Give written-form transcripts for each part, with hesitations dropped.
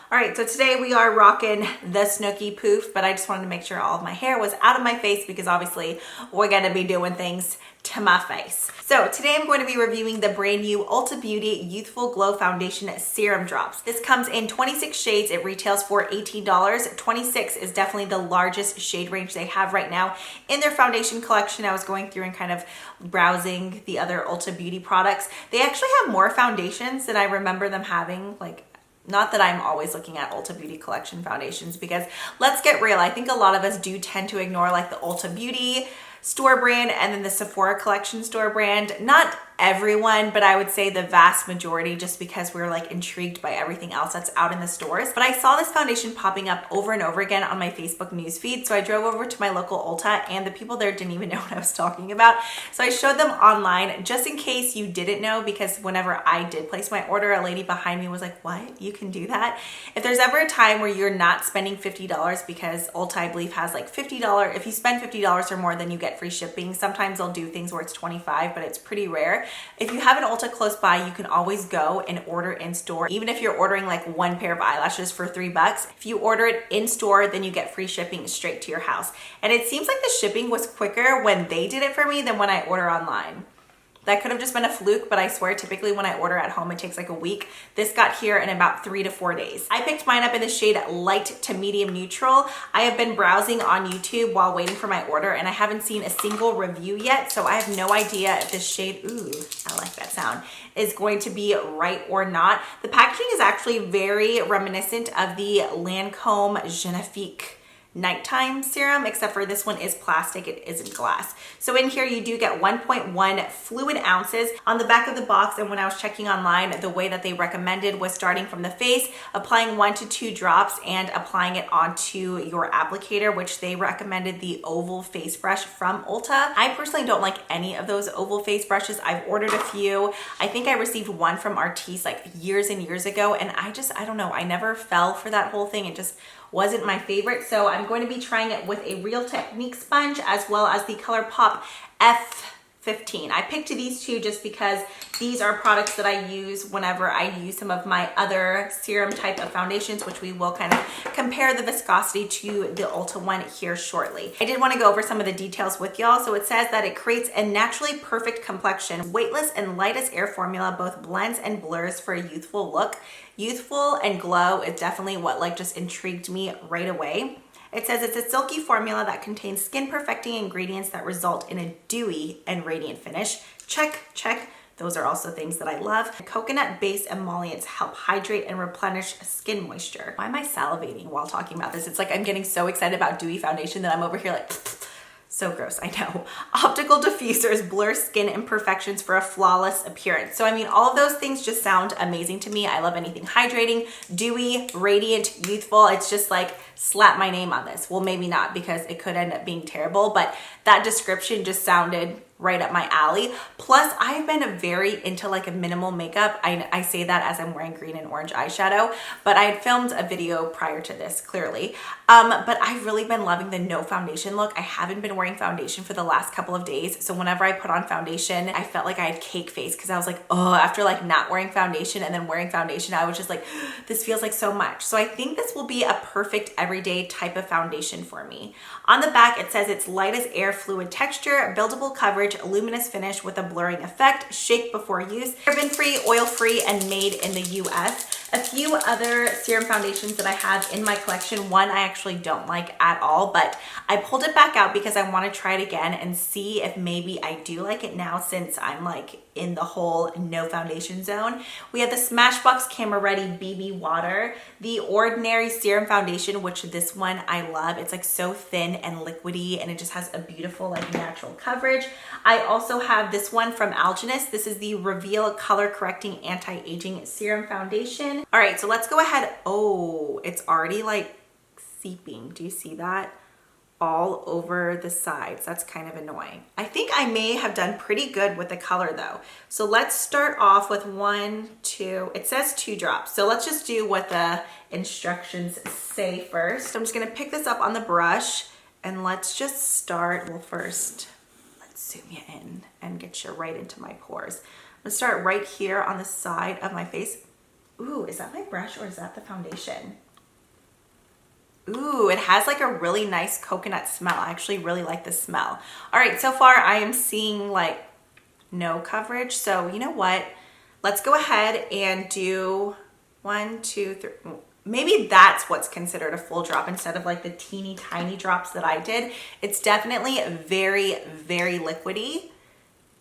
All right, so today we are rocking the Snooki Poof, but I just wanted to make sure all of my hair was out of my face because obviously we're gonna be doing things to my face. So today I'm going to be reviewing the brand new Ulta Beauty Youthful Glow Foundation Serum Drops. This comes in 26 shades. It retails for $18. 26 is definitely the largest shade range they have right now in their foundation collection. I was going through and kind of browsing the other Ulta Beauty products. They actually have more foundations than I remember them having, like, not that I'm always looking at Ulta Beauty collection foundations, because let's get real, I think a lot of us do tend to ignore like the Ulta Beauty store brand and then the Sephora collection store brand. Not everyone, but I would say the vast majority, just because we're like intrigued by everything else that's out in the stores. But I saw this foundation popping up over and over again on my Facebook newsfeed, so I drove over to my local Ulta and the people there didn't even know what I was talking about. So I showed them online just in case you didn't know, because whenever I did place my order, a lady behind me was like, what? You can do that? If there's ever a time where you're not spending $50, because Ulta I believe has like $50, if you spend $50 or more, then you get free shipping. Sometimes they'll do things where it's $25, but it's pretty rare. If you have an Ulta close by, you can always go and order in store. Even if you're ordering like one pair of eyelashes for $3, if you order it in store, then you get free shipping straight to your house. And it seems like the shipping was quicker when they did it for me than when I order online. That could have just been a fluke, but I swear typically when I order at home, it takes like a week. This got here in about 3 to 4 days. I picked mine up in the shade light to medium neutral. I have been browsing on YouTube while waiting for my order and I haven't seen a single review yet, so I have no idea if this shade, ooh, I like that sound, is going to be right or not. The packaging is actually very reminiscent of the Lancome Genifique nighttime serum, except for this one is plastic, it isn't glass. So in here you do get 1.1 fluid ounces on the back of the box, and when I was checking online, the way that they recommended was starting from the face, applying 1 to 2 drops and applying it onto your applicator, which they recommended the oval face brush from Ulta. I personally don't like any of those oval face brushes. I've ordered a few. I think I received one from Artis like years and years ago, and I don't know, I never fell for that whole thing. It just wasn't my favorite. So I'm going to be trying it with a Real Technique sponge as well as the ColourPop F15. I picked these two just because these are products that I use whenever I use some of my other serum type of foundations, which we will kind of compare the viscosity to the Ulta one here shortly. I did want to go over some of the details with y'all. So it says that it creates a naturally perfect complexion, weightless and light as air formula, both blends and blurs for a youthful look. Youthful and glow is definitely what like just intrigued me right away. It says it's a silky formula that contains skin perfecting ingredients that result in a dewy and radiant finish. Check, check. Those are also things that I love. Coconut-based emollients help hydrate and replenish skin moisture. Why am I salivating while talking about this? It's like I'm getting so excited about dewy foundation that I'm over here like, so gross, I know. Optical diffusers blur skin imperfections for a flawless appearance. So I mean, all of those things just sound amazing to me. I love anything hydrating, dewy, radiant, youthful. It's just like, slap my name on this. Well, maybe not, because it could end up being terrible, but that description just sounded right up my alley. Plus, I've been very into like a minimal makeup. I say that as I'm wearing green and orange eyeshadow, but I had filmed a video prior to this, clearly. But I've really been loving the no foundation look. I haven't been wearing foundation for the last couple of days, so whenever I put on foundation, I felt like I had cake face, because I was like, oh, after like not wearing foundation and then wearing foundation, I was just like, this feels like so much. So I think this will be a perfect everyday type of foundation for me. On the back, it says it's light as air fluid texture, buildable coverage, luminous finish with a blurring effect, shake before use, paraben-free, oil-free, and made in the US. A few other serum foundations that I have in my collection. One I actually don't like at all, but I pulled it back out because I want to try it again and see if maybe I do like it now, since I'm like in the whole no foundation zone. We have the Smashbox Camera Ready BB Water, the Ordinary Serum Foundation, which this one I love. It's like so thin and liquidy, and it just has a beautiful like natural coverage. I also have this one from 𝗟𝗘𝗧. This is the Reveal Color Correcting Anti-Aging Serum Foundation. All right, so let's go ahead. Oh, it's already like seeping. Do you see that? All over the sides. That's kind of annoying. I think I may have done pretty good with the color though. So let's start off with 1, 2, it says 2 drops. So let's just do what the instructions say first. I'm just gonna pick this up on the brush and let's just start. Well, first, let's zoom you in and get you right into my pores. I'm gonna start right here on the side of my face. Ooh, is that my brush or is that the foundation? Ooh, it has like a really nice coconut smell. I actually really like the smell. All right, so far I am seeing like no coverage. So you know what? Let's go ahead and do 1, 2, 3. Maybe that's what's considered a full drop instead of like the teeny tiny drops that I did. It's definitely very, very liquidy.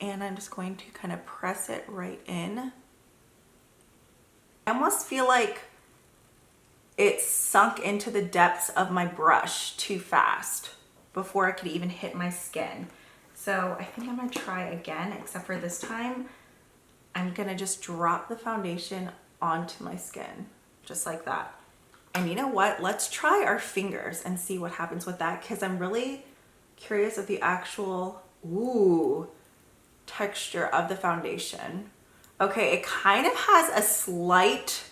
And I'm just going to kind of press it right in. I almost feel like it sunk into the depths of my brush too fast before it could even hit my skin. So I think I'm gonna try again, except for this time, I'm gonna just drop the foundation onto my skin, just like that. And you know what? Let's try our fingers and see what happens with that, because I'm really curious of the actual, ooh, texture of the foundation. Okay, it kind of has a slight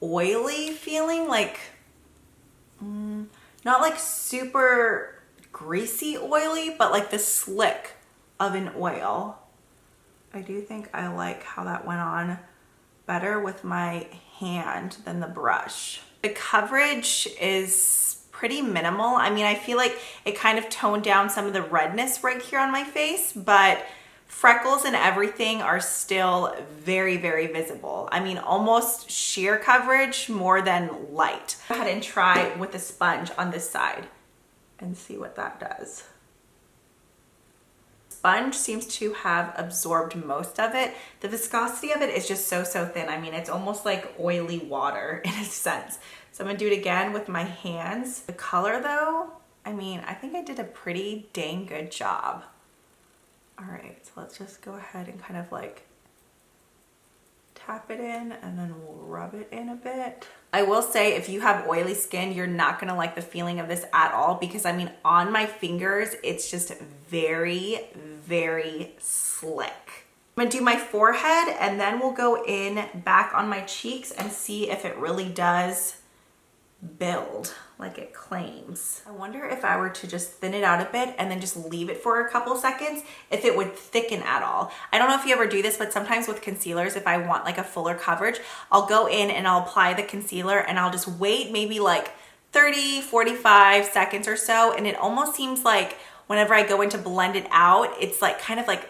oily feeling, like not like super greasy oily, but like the slick of an oil. I do think I like how that went on better with my hand than the brush. The coverage is pretty minimal. I mean, I feel like it kind of toned down some of the redness right here on my face, but freckles and everything are still very, very visible. I mean, almost sheer coverage more than light. Go ahead and try with the sponge on this side and see what that does. Sponge seems to have absorbed most of it. The viscosity of it is just so thin. I mean, it's almost like oily water in a sense. So I'm gonna do it again with my hands. The color though, I mean, I think I did a pretty dang good job. All right, so let's just go ahead and kind of like tap it in and then we'll rub it in a bit. I will say if you have oily skin, you're not gonna like the feeling of this at all, because I mean, on my fingers, it's just very, very slick. I'm gonna do my forehead and then we'll go in back on my cheeks and see if it really does build like it claims. I wonder if I were to just thin it out a bit and then just leave it for a couple seconds, if it would thicken at all. I don't know if you ever do this, but sometimes with concealers, if I want like a fuller coverage, I'll go in and I'll apply the concealer and I'll just wait maybe like 30, 45 seconds or so. And it almost seems like whenever I go in to blend it out, it's like kind of like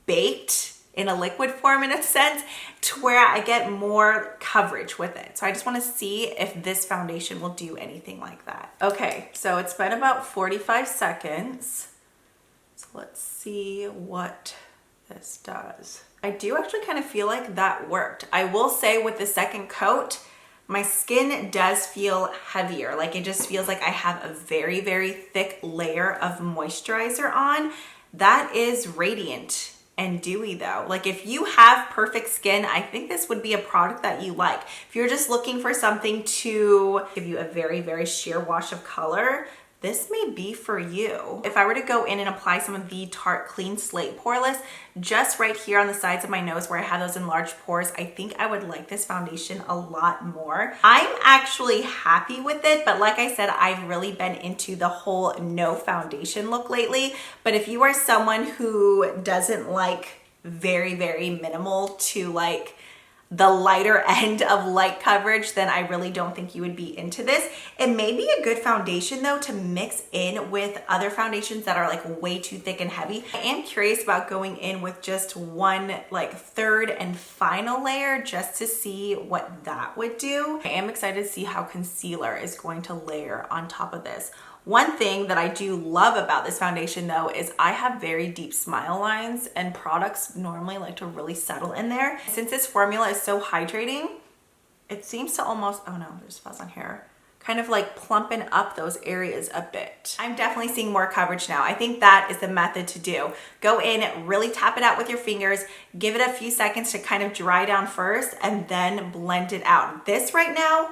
baked in a liquid form in a sense, to where I get more coverage with it. So I just want to see if this foundation will do anything like that. Okay, so it's been about 45 seconds. So let's see what this does. I do actually kind of feel like that worked. I will say with the second coat, my skin does feel heavier. Like it just feels like I have a very, very thick layer of moisturizer on. That is radiant and dewy though. Like if you have perfect skin, I think this would be a product that you like. If you're just looking for something to give you a very, very sheer wash of color, this may be for you. If I were to go in and apply some of the Tarte Clean Slate Poreless just right here on the sides of my nose where I have those enlarged pores, I think I would like this foundation a lot more. I'm actually happy with it, but like I said, I've really been into the whole no foundation look lately. But if you are someone who doesn't like very, very minimal to like the lighter end of light coverage, then I really don't think you would be into this. It may be a good foundation though to mix in with other foundations that are like way too thick and heavy. I am curious about going in with just one like third and final layer just to see what that would do. I am excited to see how concealer is going to layer on top of this. One thing that I do love about this foundation though is I have very deep smile lines, and products normally like to really settle in there. Since this formula is so hydrating, it seems to almost, oh no, there's fuzz on here, kind of like plumping up those areas a bit. I'm definitely seeing more coverage now. I think that is the method to do. Go in, really tap it out with your fingers, give it a few seconds to kind of dry down first, and then blend it out. This right now,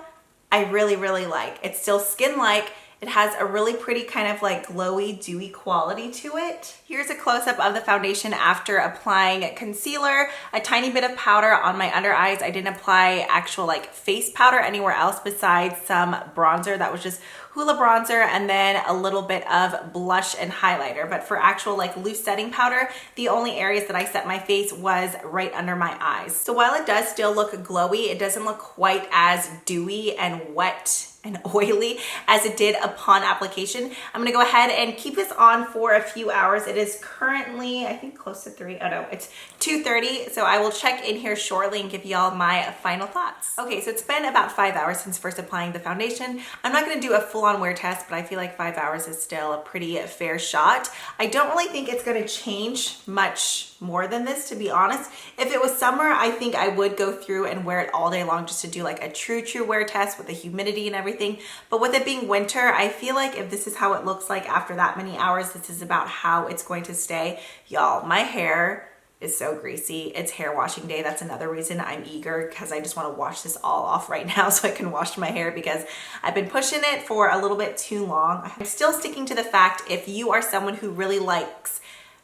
I really, really like. It's still skin-like. It has a really pretty kind of like glowy, dewy quality to it. Here's a close-up of the foundation after applying concealer, a tiny bit of powder on my under eyes. I didn't apply actual like face powder anywhere else besides some bronzer. That was just Hoola bronzer, and then a little bit of blush and highlighter. But for actual like loose setting powder, the only areas that I set my face was right under my eyes. So while it does still look glowy, it doesn't look quite as dewy and wet and oily as it did upon application. I'm gonna go ahead and keep this on for a few hours. It is currently, I think, close to 3. Oh no, it's 2:30. So I will check in here shortly and give y'all my final thoughts. Okay, so it's been about 5 hours since first applying the foundation. I'm not gonna do a full-on wear test, but I feel like 5 hours is still a pretty fair shot. I don't really think it's gonna change much more than this, to be honest. If it was summer, I think I would go through and wear it all day long just to do like a true wear test with the humidity and everything. But with it being winter, I feel like if this is how it looks like after that many hours, this is about how it's going to stay. Y'all, my hair is so greasy. It's hair washing day. That's another reason I'm eager, because I just want to wash this all off right now so I can wash my hair, because I've been pushing it for a little bit too long. I'm still sticking to the fact, if you are someone who really likes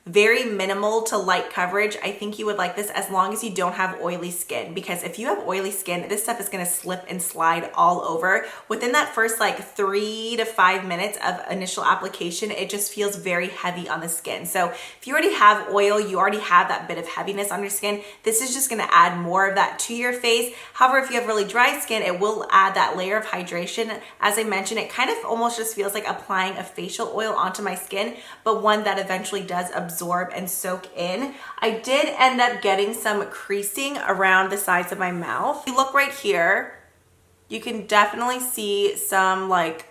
very minimal to light coverage, I think you would like this, as long as you don't have oily skin. Because if you have oily skin, this stuff is gonna slip and slide all over. Within that first like 3 to 5 minutes of initial application, it just feels very heavy on the skin. So if you already have oil, you already have that bit of heaviness on your skin, this is just gonna add more of that to your face. However, if you have really dry skin, it will add that layer of hydration. As I mentioned, it kind of almost just feels like applying a facial oil onto my skin, but one that eventually does absorb and soak in. I did end up getting some creasing around the sides of my mouth. If you look right here, you can definitely see some like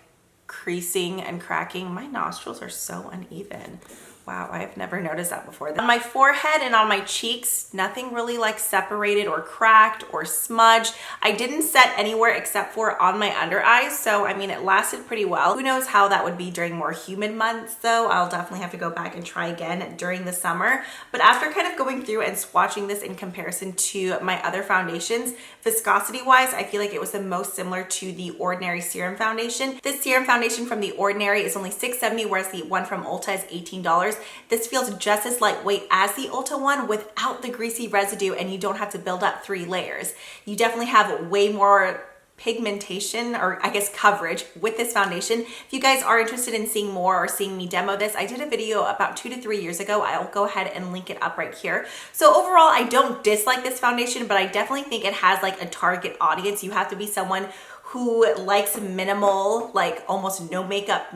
creasing and cracking. My nostrils are so uneven. Wow, I've never noticed that before. On my forehead and on my cheeks, nothing really like separated or cracked or smudged. I didn't set anywhere except for on my under eyes, so I mean, it lasted pretty well. Who knows how that would be during more humid months though. I'll definitely have to go back and try again during the summer. But after kind of going through and swatching this in comparison to my other foundations, viscosity wise, I feel like it was the most similar to the Ordinary Serum foundation. This Serum foundation from the Ordinary is only $6.70, whereas the one from Ulta is $18. This feels just as lightweight as the Ulta one without the greasy residue, and you don't have to build up 3 layers. You definitely have way more pigmentation, or I guess coverage, with this foundation. If you guys are interested in seeing more or seeing me demo this, I did a video about 2 to 3 years ago. I'll go ahead and link it up right here. So overall, I don't dislike this foundation, but I definitely think it has like a target audience. You have to be someone who likes minimal, like almost no makeup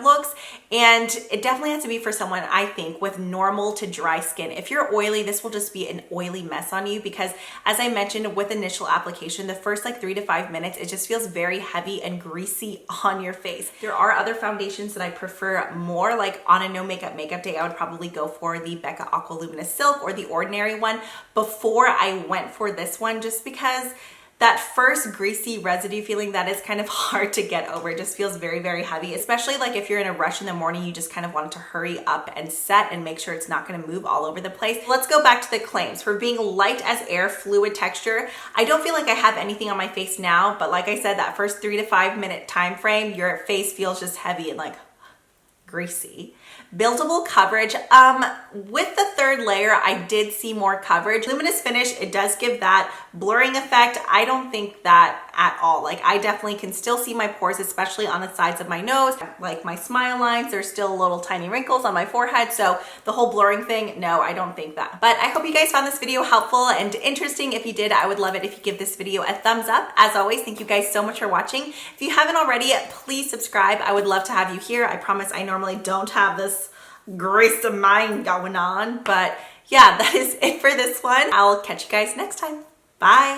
looks. And it definitely has to be for someone, I think, with normal to dry skin. If you're oily, this will just be an oily mess on you, because as I mentioned with initial application, the first like 3 to 5 minutes, it just feels very heavy and greasy on your face. There are other foundations that I prefer more, like on a no makeup day, I would probably go for the Becca Aqualuminous Silk or the Ordinary one before I went for this one, just because that first greasy residue feeling, that is kind of hard to get over. It just feels very, very heavy, especially like if you're in a rush in the morning, you just kind of want to hurry up and set and make sure it's not gonna move all over the place. Let's go back to the claims. For being light as air, fluid texture, I don't feel like I have anything on my face now, but like I said, that first 3 to 5 minute time frame, your face feels just heavy and like greasy. Buildable coverage, with the 3rd layer, I did see more coverage. Luminous finish, it does give that blurring effect. I don't think that at all. Like, I definitely can still see my pores, especially on the sides of my nose. Like my smile lines, there's still little tiny wrinkles on my forehead. So the whole blurring thing, no, I don't think that. But I hope you guys found this video helpful and interesting. If you did, I would love it if you give this video a thumbs up. As always, thank you guys so much for watching. If you haven't already, please subscribe. I would love to have you here. I promise I normally don't have this grace of mind going on, but yeah, that is it for this one. I'll catch you guys next time. Bye.